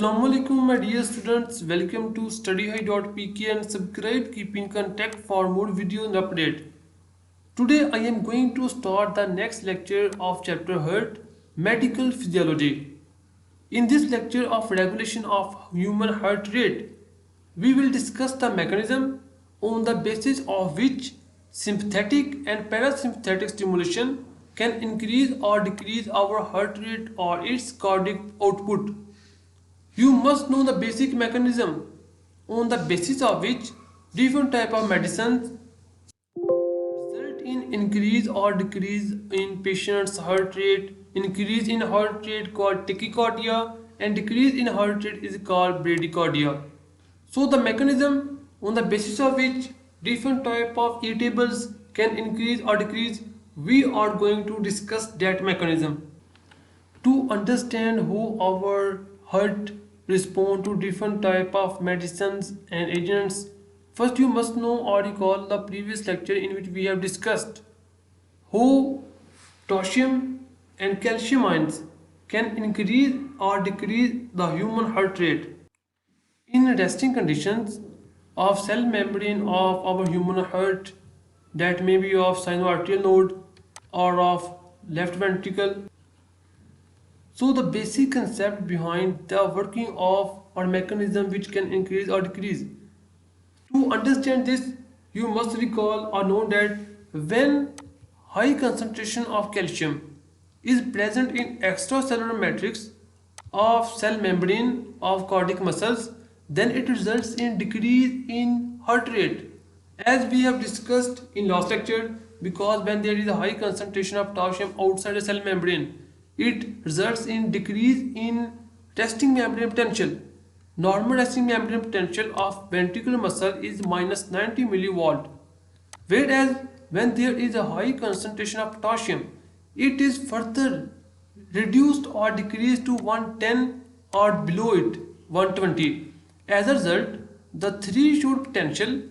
Assalamu alaikum my dear students, welcome to studyhigh.pk and subscribe keep in contact for more videos and update. Today I am going to start the next lecture of chapter Heart, Medical Physiology. In this lecture of regulation of human heart rate, we will discuss the mechanism on the basis of which sympathetic and parasympathetic stimulation can increase or decrease our heart rate or its cardiac output. You must know the basic mechanism on the basis of which different type of medicines result in increase or decrease in patient's heart rate. Increase in heart rate called tachycardia and decrease in heart rate is called bradycardia. So the mechanism on the basis of which different type of irritables can increase or decrease, we are going to discuss that mechanism. To understand how our heart respond to different type of medicines and agents, first you must know or recall the previous lecture in which we have discussed how potassium and calcium ions can increase or decrease the human heart rate. In resting conditions of cell membrane of our human heart, that may be of sinoatrial node or of left ventricle. So the basic concept behind the working of or mechanism which can increase or decrease. To understand this, you must recall or know that when high concentration of calcium is present in extracellular matrix of cell membrane of cardiac muscles, then it results in decrease in heart rate. As we have discussed in last lecture, because when there is a high concentration of potassium outside the cell membrane, it results in decrease in resting membrane potential. Normal resting membrane potential of ventricular muscle is minus 90 millivolt. Whereas when there is a high concentration of potassium, it is further reduced or decreased to 110 or below it 120. As a result, the threshold potential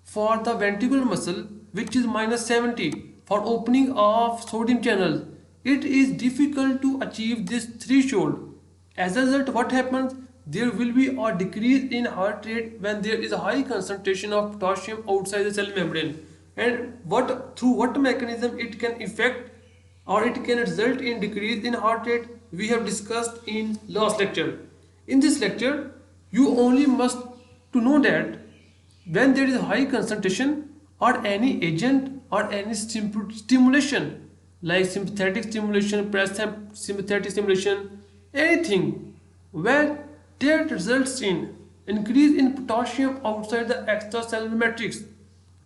for the ventricular muscle, which is minus 70 for opening of sodium channels, it is difficult to achieve this threshold. As a result, what happens? There will be a decrease in heart rate when there is a high concentration of potassium outside the cell membrane. And through what mechanism it can affect or it can result in decrease in heart rate, we have discussed in last lecture. In this lecture, you only must to know that when there is a high concentration or any agent or any stimulation like sympathetic stimulation, parasympathetic stimulation, anything where that results in increase in potassium outside the extracellular matrix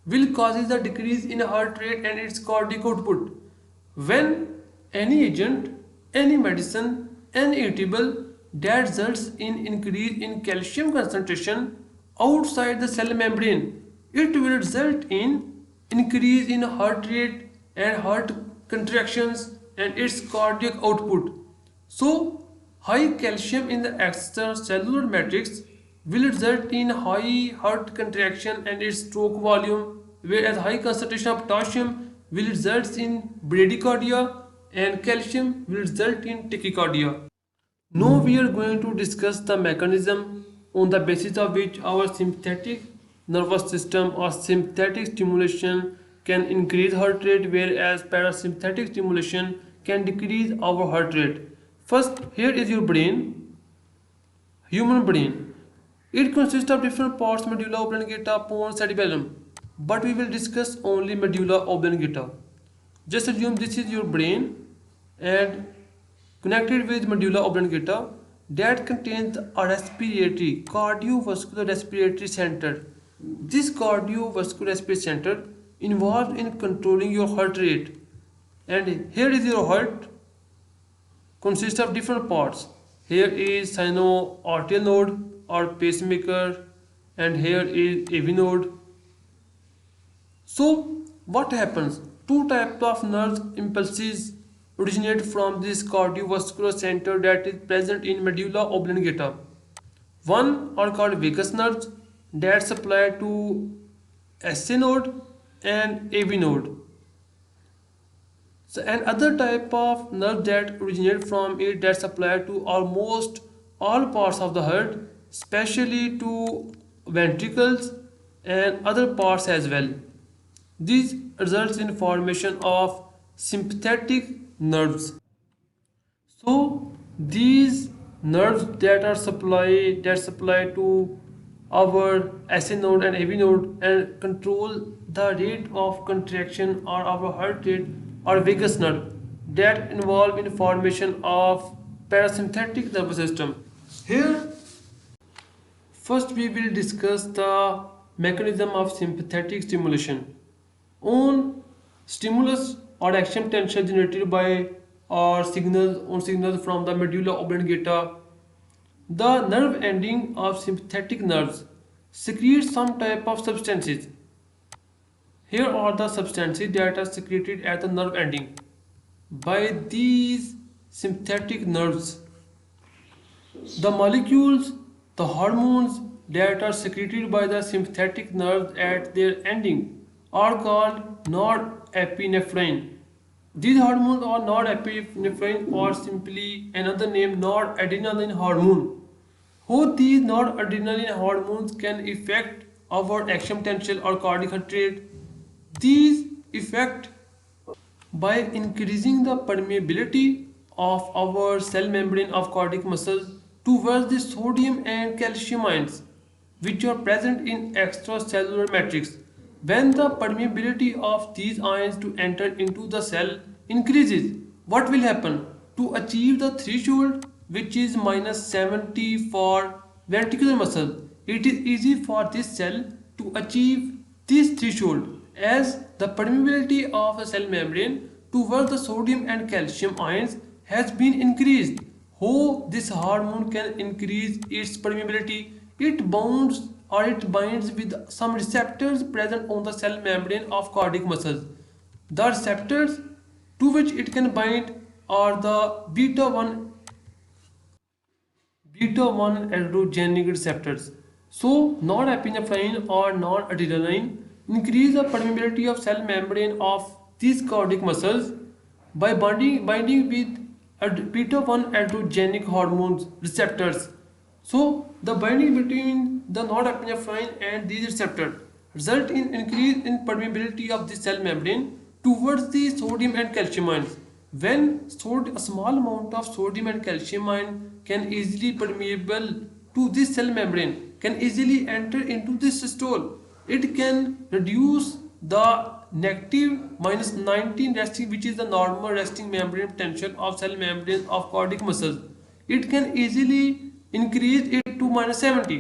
will causes a decrease in heart rate and its cardiac output. When any agent, any medicine, any irritable that results in increase in calcium concentration outside the cell membrane, it will result in increase in heart rate and heart contractions and its cardiac output. So high calcium in the extracellular matrix will result in high heart contraction and its stroke volume, whereas high concentration of potassium will result in bradycardia and calcium will result in tachycardia. Now we are going to discuss the mechanism on the basis of which our sympathetic nervous system or sympathetic stimulation can increase heart rate, whereas parasympathetic stimulation can decrease our heart rate. First, here is your brain, human brain. It consists of different parts: medulla oblongata, pons, cerebellum. But we will discuss only medulla oblongata. Just assume this is your brain and connected with medulla oblongata that contains a respiratory, cardiovascular respiratory center. This cardiovascular respiratory center involved in controlling your heart rate. And here is your heart, consists of different parts. Here is sinoatrial node or pacemaker, and here is AV node. So what happens? Two types of nerve impulses originate from this cardiovascular center that is present in medulla oblongata. One are called vagus nerves that supply to SA node and AV node. So, and other type of nerve that originate from it that supply to almost all parts of the heart, especially to ventricles and other parts as well. This results in formation of sympathetic nerves. So these nerves that supply to our SA node and AV node and control the rate of contraction or our heart rate or vagus nerve that involve in formation of parasympathetic nervous system. Here first we will discuss the mechanism of sympathetic stimulation. On stimulus or action potential generated by or signals from the medulla oblongata, the nerve ending of sympathetic nerves secretes some type of substances. Here are the substances that are secreted at the nerve ending by these sympathetic nerves. The molecules, the hormones that are secreted by the sympathetic nerves at their ending are called norepinephrine. These hormones are norepinephrine or simply another name noradrenaline hormone. How these noradrenaline hormones can affect our action potential or cardiac heart rate? These affect by increasing the permeability of our cell membrane of cardiac muscles towards the sodium and calcium ions which are present in extracellular matrix. When the permeability of these ions to enter into the cell increases, what will happen? To achieve the threshold which is -70 for ventricular muscle, it is easy for this cell to achieve this threshold as the permeability of the cell membrane towards the sodium and calcium ions has been increased. How this hormone can increase its permeability? It binds with some receptors present on the cell membrane of cardiac muscles. The receptors to which it can bind are the beta 1 androgenic receptors. So norepinephrine or noradrenaline increase the permeability of cell membrane of these cardiac muscles by binding with beta 1 androgenic hormones receptors. So the binding between the norepinephrine and these receptors result in increase in permeability of the cell membrane towards the sodium and calcium ions. When a small amount of sodium and calcium ion can easily permeable to this cell membrane, can easily enter into this stole, it can reduce the negative -19 resting, which is the normal resting membrane potential of cell membrane of cardiac muscles. It can easily increase it to -70.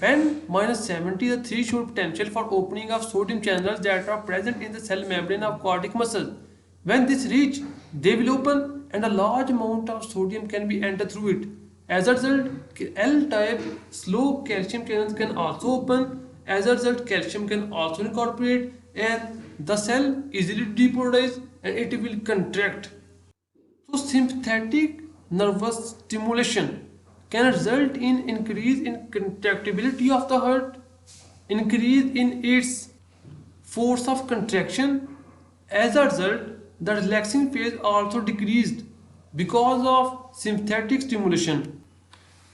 When -70 the threshold potential for opening of sodium channels that are present in the cell membrane of cardiac muscles. When this reach, they will open and a large amount of sodium can be entered through it. As a result, L-type slow calcium channels can also open. As a result, calcium can also incorporate and the cell easily depolarize and it will contract. So sympathetic nervous stimulation can result in increase in contractibility of the heart, increase in its force of contraction. As a result, the relaxing phase also decreased because of sympathetic stimulation.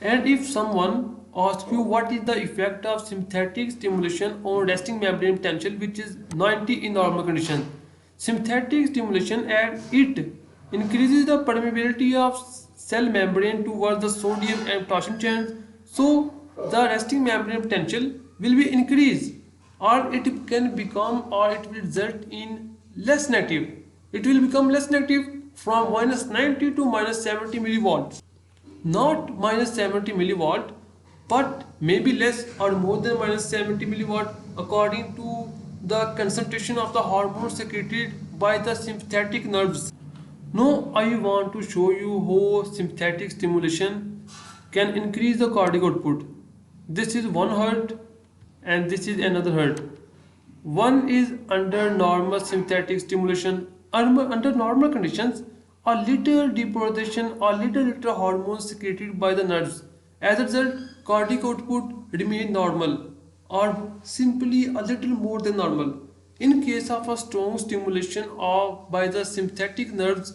And if someone asks you what is the effect of sympathetic stimulation on resting membrane potential, which is 90 in normal conditions, sympathetic stimulation and it increases the permeability of cell membrane towards the sodium and potassium channels. So the resting membrane potential will be increased, or it can become, or it will result in less negative. It will become less negative from -90 to -70 millivolts. Not -70 millivolt, but maybe less or more than -70 milliwatt according to the concentration of the hormone secreted by the sympathetic nerves. Now I want to show you how sympathetic stimulation can increase the cardiac output. This is one heart and this is another heart. One is under normal sympathetic stimulation. Under normal conditions, a little depolarization or little hormones secreted by the nerves. As a result, cardiac output remains normal or simply a little more than normal. In case of a strong stimulation of by the sympathetic nerves,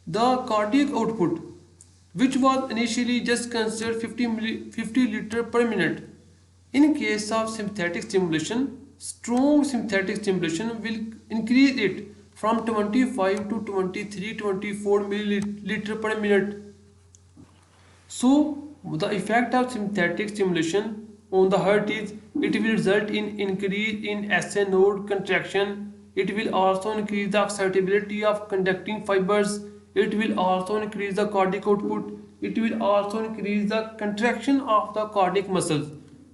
the cardiac output which was initially just considered 50 liter per minute. In case of sympathetic stimulation, strong sympathetic stimulation will increase it from 25 to 23-24 milliliter per minute. So the effect of sympathetic stimulation on the heart is it will result in increase in SA node contraction. It will also increase the excitability of conducting fibers. It will also increase the cardiac output. It will also increase the contraction of the cardiac muscles.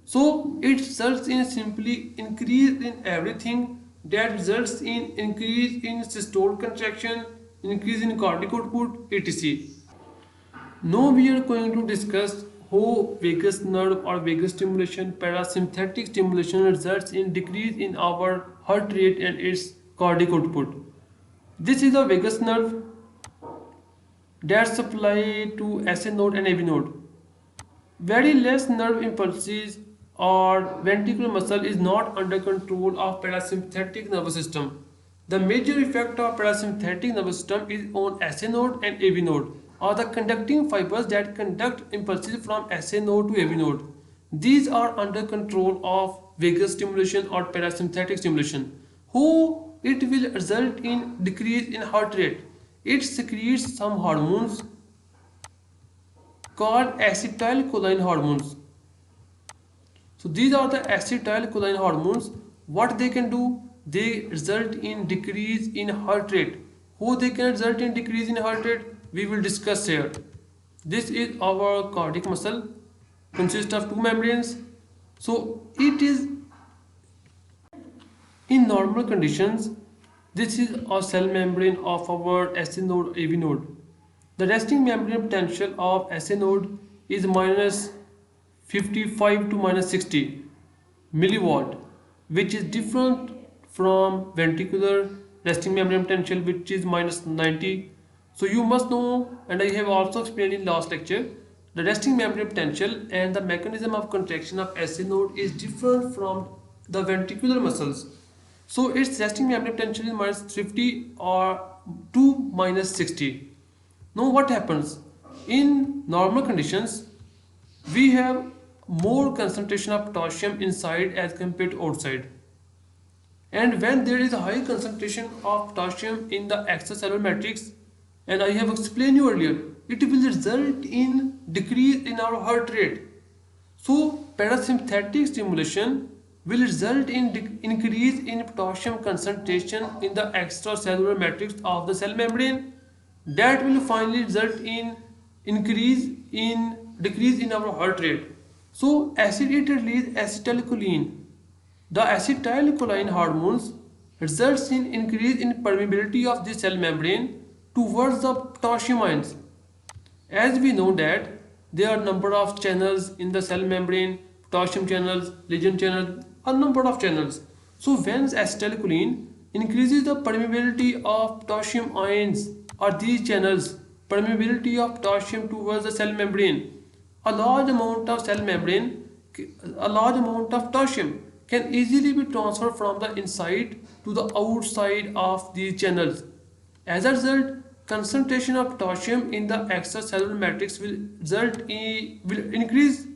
So it results in simply increase in everything that results in increase in systolic contraction, increase in cardiac output, etc. Now we are going to discuss how vagus nerve or vagus stimulation, parasympathetic stimulation results in decrease in our heart rate and its cardiac output. This is the vagus nerve that supply to SA node and AV node. Very less nerve impulses or ventricular muscle is not under control of parasympathetic nervous system. The major effect of parasympathetic nervous system is on SA node and AV node, or the conducting fibers that conduct impulses from SA node to AV node. These are under control of vagus stimulation or parasympathetic stimulation. How it will result in decrease in heart rate? It secretes some hormones called acetylcholine hormones. So these are the acetylcholine hormones. What they can do? They result in decrease in heart rate. How they can result in decrease in heart rate? We will discuss here. This is our cardiac muscle, consists of two membranes. So it is in normal conditions. This is a cell membrane of our SA node, AV node. The resting membrane potential of SA node is minus 55 to minus 60 milliwatt, which is different from ventricular resting membrane potential, which is minus 90. So you must know, and I have also explained in last lecture, the resting membrane potential and the mechanism of contraction of SA node is different from the ventricular muscles. So its resting membrane potential is minus 50 or to minus 60. Now what happens? In normal conditions, we have more concentration of potassium inside as compared to outside. And when there is a high concentration of potassium in the extracellular matrix, and I have explained you earlier, it will result in decrease in our heart rate. So parasympathetic stimulation will result in increase in potassium concentration in the extracellular matrix of the cell membrane. That will finally result in decrease in our heart rate. So it releases acetylcholine. The acetylcholine hormones results in increase in permeability of the cell membrane towards the potassium ions. As we know that there are number of channels in the cell membrane, potassium channels, ligand channels, a number of channels. So when acetylcholine increases the permeability of potassium ions or these channels, permeability of potassium towards the cell membrane, a large amount of potassium can easily be transferred from the inside to the outside of these channels. As a result, concentration of potassium in the extracellular matrix will increase.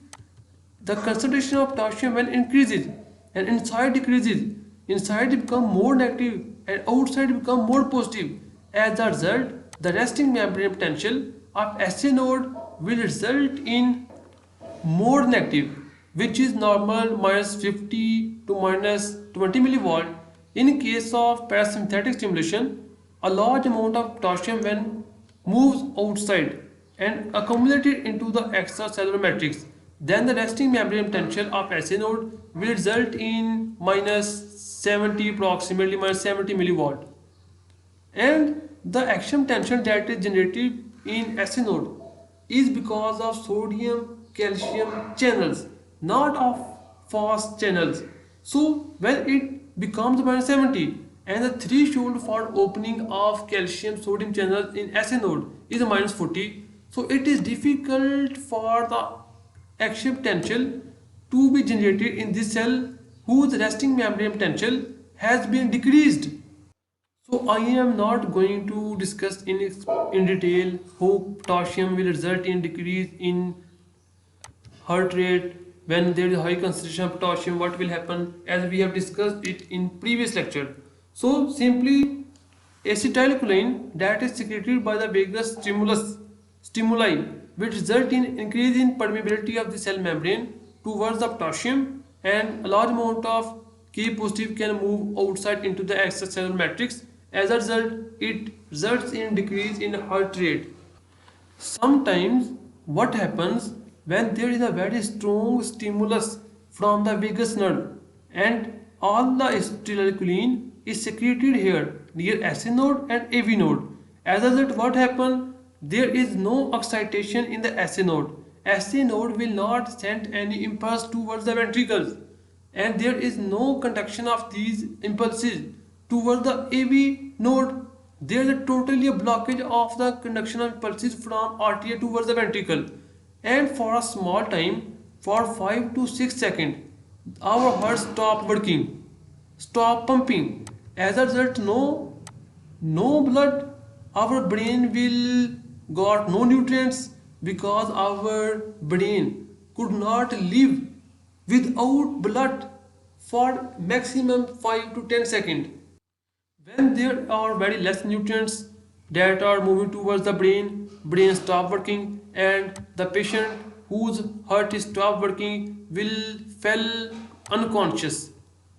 The concentration of potassium when increases and inside decreases, inside it become more negative and outside become more positive. As a result, the resting membrane potential of SA node will result in more negative, which is normal minus 50 to minus 20 milliwatt. In case of parasympathetic stimulation, a large amount of potassium when moves outside and accumulated into the extracellular matrix, then the resting membrane potential of SA node will result in minus 70, approximately minus 70 milliwatt. And the action potential that is generated in SA node is because of sodium calcium channels, not of fast channels. So when it becomes minus 70 and the threshold for opening of calcium sodium channels in SA node is minus 40, so it is difficult for the action potential to be generated in this cell whose resting membrane potential has been decreased. So I am not going to discuss in detail how potassium will result in decrease in heart rate when there is high concentration of potassium. What will happen, as we have discussed it in previous lecture. So simply, acetylcholine that is secreted by the vagus stimuli which result in increase in permeability of the cell membrane towards the potassium, and a large amount of K positive can move outside into the extracellular matrix. As a result, it results in decrease in heart rate. Sometimes what happens, when there is a very strong stimulus from the vagus nerve and all the acetylcholine is secreted here near SC node and AV node. As a result, what happens? There is no excitation in the SC node. SC node will not send any impulse towards the ventricles, and there is no conduction of these impulses towards the AV node. There is totally a blockage of the conduction of impulses from artery towards the ventricle, and for a small time, for 5 to 6 seconds, our heart stop working, stop pumping. As a result, no blood, our brain will got no nutrients, because our brain could not live without blood for maximum 5 to 10 seconds. When there are very less nutrients that are moving towards the brain stop working, and the patient whose heart is stop working will fall unconscious.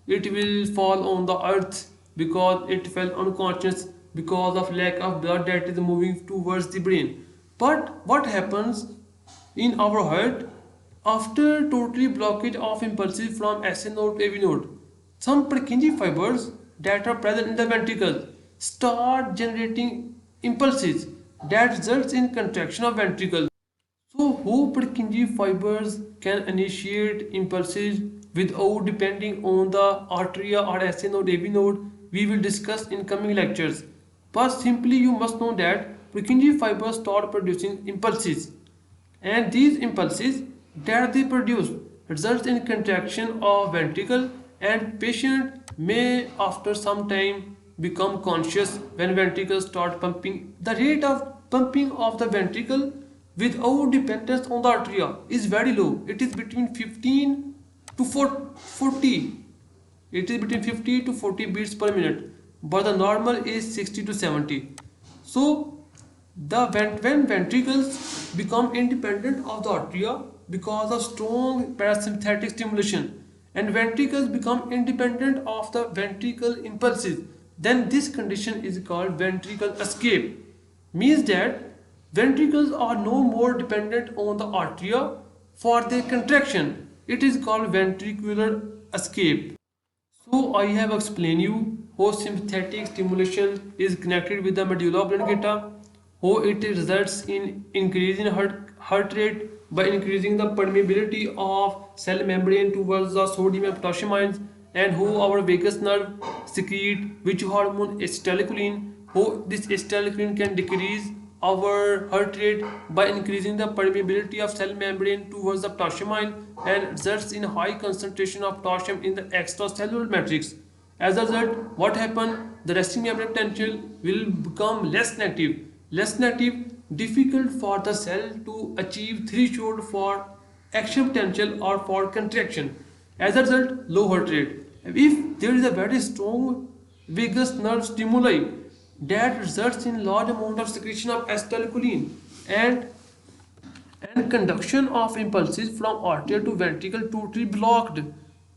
It will fall on the earth because it fell unconscious because of lack of blood that is moving towards the brain. But what happens in our heart after totally blockage of impulses from SN node to AV node? Some Purkinje fibers that are present in the ventricles start generating impulses that results in contraction of ventricles. So how Purkinje fibers can initiate impulses without depending on the arteria or SN node AV node, we will discuss in coming lectures. But simply you must know that Purkinje fibers start producing impulses, and these impulses that they produce results in contraction of ventricle, and patient may after some time become conscious when ventricles start pumping. The rate of pumping of the ventricle without dependence on the arteria is very low. It is between 15 to 40. It is between 50 to 40 beats per minute, but the normal is 60 to 70. So when ventricles become independent of the arteria because of strong parasympathetic stimulation, and ventricles become independent of the ventricle impulses, then this condition is called ventricle escape. Means that ventricles are no more dependent on the arteria for their contraction. It is called ventricular escape. So I have explained you how sympathetic stimulation is connected with the medulla oblongata, how it results in increasing heart rate by increasing the permeability of cell membrane towards the sodium and potassium ions, and how our vagus nerve secrete which hormone, acetylcholine, how this acetylcholine can decrease our heart rate by increasing the permeability of cell membrane towards the potassium ion, and results in high concentration of potassium in the extracellular matrix. As a result, what happens? The resting membrane potential will become less negative. Less negative, difficult for the cell to achieve threshold for action potential or for contraction. As a result, low heart rate. If there is a very strong vagus nerve stimuli that results in large amount of secretion of acetylcholine, and conduction of impulses from artery to ventricle totally blocked,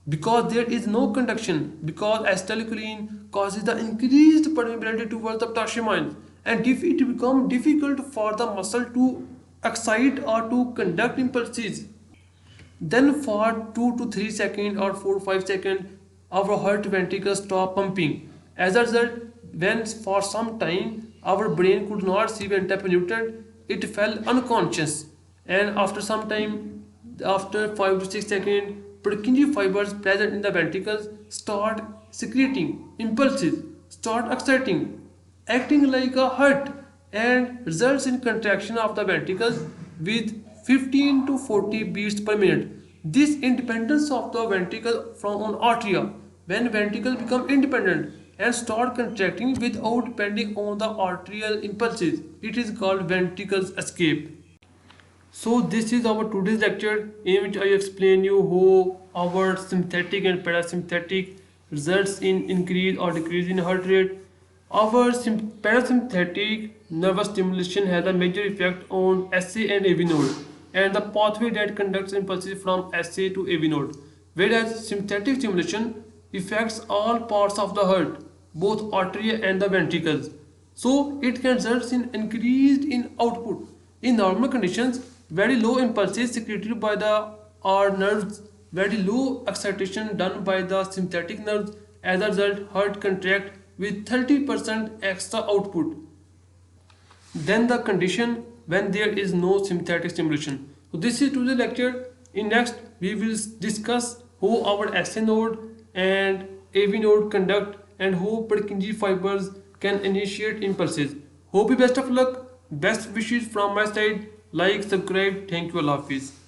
because there is no conduction, because acetylcholine causes the increased permeability towards the potassium ions, and if it becomes difficult for the muscle to excite or to conduct impulses, then for 2 to 3 seconds or 4 to 5 seconds, our heart ventricles stop pumping. As a result, when for some time our brain could not see when type of nutrient, it fell unconscious. And after some time, after 5 to 6 seconds, Purkinje fibers present in the ventricles start secreting impulses, start exciting, acting like a heart, and results in contraction of the ventricles with 15 to 40 beats per minute. This independence of the ventricle from an artery, when ventricle become independent, and start contracting without depending on the arterial impulses. It is called ventricles escape. So this is our today's lecture in which I explain you how our sympathetic and parasympathetic results in increase or decrease in heart rate. Our parasympathetic nervous stimulation has a major effect on SA and AV node and the pathway that conducts impulses from SA to AV node, whereas sympathetic stimulation affects all parts of the heart, both artery and the ventricles. So it can result in increased in output. In normal conditions, very low impulses secreted by the R nerves, very low excitation done by the sympathetic nerves. As a result, heart contract with 30% extra output than the condition when there is no sympathetic stimulation. So this is today's lecture. In next, we will discuss how our SA node and AV node conduct and how Purkinje fibers can initiate impulses. Hope you best of luck. Best wishes from my side. Like, subscribe. Thank you. Allah Hafiz.